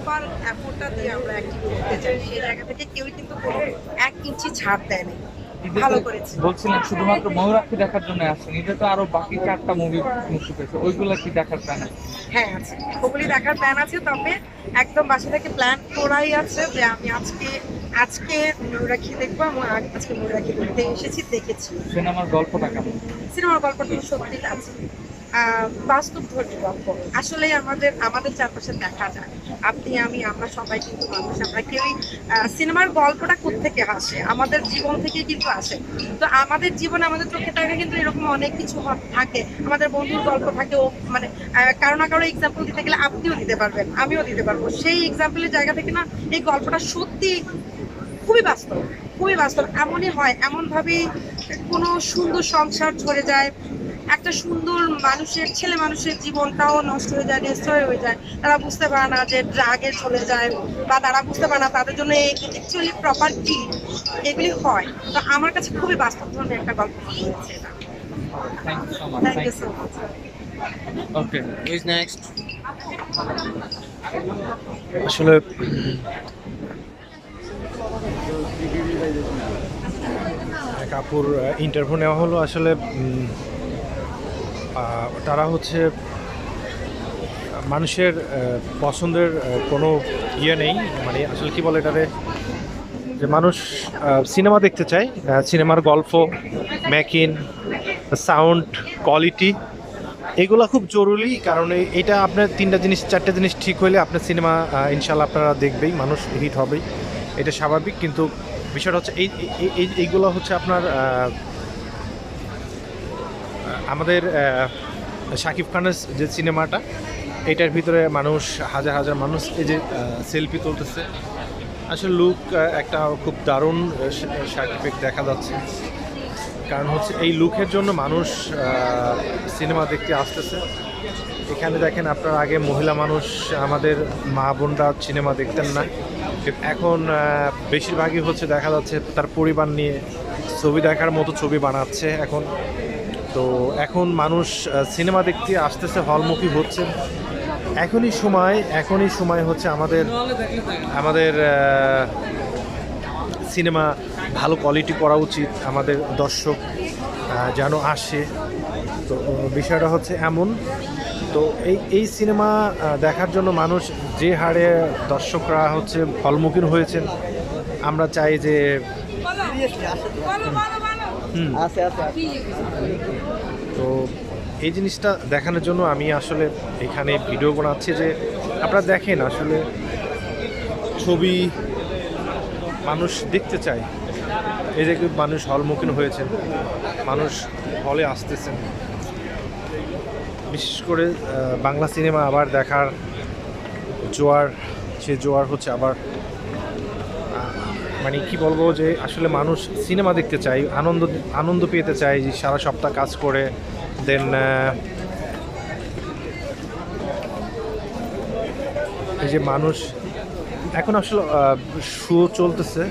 Proper এফোর্টটা দিয়ে আমরা acting করতে চাই, সেই জায়গা থেকে কেউই কিন্তু কোনো 1 ইঞ্চি ছাড় দেয় না। ভালো করেছে। বলছিলেন শুধুমাত্র ময়ূরাক্ষী দেখার জন্য আসছেন, এটা তো আরো বাকি 4টা মুভি মুক্তি পেয়েছে, ওইগুলা কি দেখার প্ল্যান আছে? হ্যাঁ আছে, ওগুলি দেখার প্ল্যান আছে, তবে একদম বাসা থেকে প্ল্যান করাই আছে যে আমি আজকে আজকে ময়ূরাক্ষী দেখবো এবং আজকে ময়ূরাক্ষী দেখতে এসেছি, দেখেছি। সিনেমার গল্পটা কেমন? সিনেমার গল্পটা সত্যি আছে, বাস্তব ধর্মী গল্প। আসলে আমাদের আমাদের চারপাশে দেখা যায়, আপনি আমি আমরা সবাই কিন্তু মানুষ, আমরা কেউই সিনেমার গল্পটা কোত্থেকে আসে, আমাদের জীবন থেকে কিন্তু আসে। তো আমাদের জীবনে আমাদের চোখে থাকে কিন্তু এরকম অনেক কিছু থাকে, আমাদের বন্ধুর গল্প থাকে, ও মানে কারো না কারো এক্সাম্পল দিতে গেলে আপনিও দিতে পারবেন, আমিও দিতে পারবো। সেই এক্সাম্পলের জায়গা থেকে না এই গল্পটা সত্যি খুবই বাস্তব, খুবই বাস্তব। এমনই হয়, এমনভাবেই কোনো সুন্দর সংসার ঝরে যায়, একটা সুন্দর মানুষের ছেলে মানুষের জীবনটাও নষ্ট হয়ে যায়, ডিস্ট্রয় হয়ে যায়। তারা বুঝতে পারে না যে ড্রাগে চলে যায়, বা তারা বুঝতে পারে না তাদের জন্য অ্যাকচুয়ালি প্রপার কি এগুলি হয়। তো আমার কাছে খুবই বাস্তব ধরনের একটা গল্প মনে হয়েছে এটা। Thank you so much. Thank you so much. Okay, Who is next? আসলে এক আপুর ইন্টারভিউ নেওয়া হলো। আসলে তারা হচ্ছে মানুষের পছন্দের কোনো ইয়ে নেই, মানে আসলে কি বলে এটারে, যে মানুষ সিনেমা দেখতে চায়, সিনেমার গল্প, মেকিং, সাউন্ড কোয়ালিটি, এগুলো খুব জরুরি। কারণ এটা আপনার 4টা জিনিস ঠিক হইলে আপনার সিনেমা ইনশাল্লাহ আপনারা দেখবেই, মানুষ হিট হবেই, এটা স্বাভাবিক। কিন্তু বিষয়টা হচ্ছে এইগুলো হচ্ছে আপনার আমাদের শাকিব খানের যে সিনেমাটা, এটার ভিতরে মানুষ হাজার হাজার মানুষ এই যে সেলফি তুলতেছে, আসলে লুক একটা খুব দারুণ শাকিব দেখা যাচ্ছে। কারণ হচ্ছে এই লুকের জন্য মানুষ সিনেমা দেখতে আসতেছে। এখানে দেখেন আপনার আগে মহিলা মানুষ, আমাদের মা বোনরা সিনেমা দেখতেন না, এখন বেশিরভাগই হচ্ছে দেখা যাচ্ছে তার পরিবার নিয়ে ছবি দেখার মতো ছবি বানাচ্ছে এখন। তো এখন মানুষ সিনেমা দেখতে আসতেছে, হলমুখী হচ্ছে। এখনই সময় হচ্ছে আমাদের সিনেমা ভালো কোয়ালিটি করা উচিত, আমাদের দর্শক যেন আসে। তো বিষয়টা হচ্ছে এমন। তো এই সিনেমা দেখার জন্য মানুষ যে হারে দর্শকরা হচ্ছে হলমুখী হয়েছেন, আমরা চাই যে তো এই জিনিসটা দেখানোর জন্য আমি আসলে এখানে ভিডিও বানাচ্ছি, যে আপনারা দেখেন আসলে ছবি মানুষ দেখতে চায়। এই যে মানুষ হলমুখী হয়েছেন, মানুষ হলে আসতেছেন, বিশেষ করে বাংলা সিনেমা আবার দেখার জোয়ার, সে জোয়ার হচ্ছে আবার, মানে কি বলবো, যে আসলে মানুষ সিনেমা দেখতে চায়, আনন্দ পেতে চায়, যে সারা সপ্তাহ কাজ করে দেন এই যে মানুষ এখন আসলে শো চলতেছে,